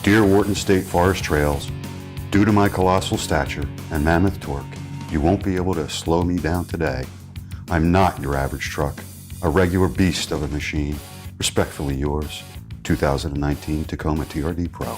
Dear Wharton State Forest Trails, due to my colossal stature and mammoth torque, you won't be able to slow me down today. I'm not your average truck, a regular beast of a machine. Respectfully yours, 2019 Tacoma TRD Pro.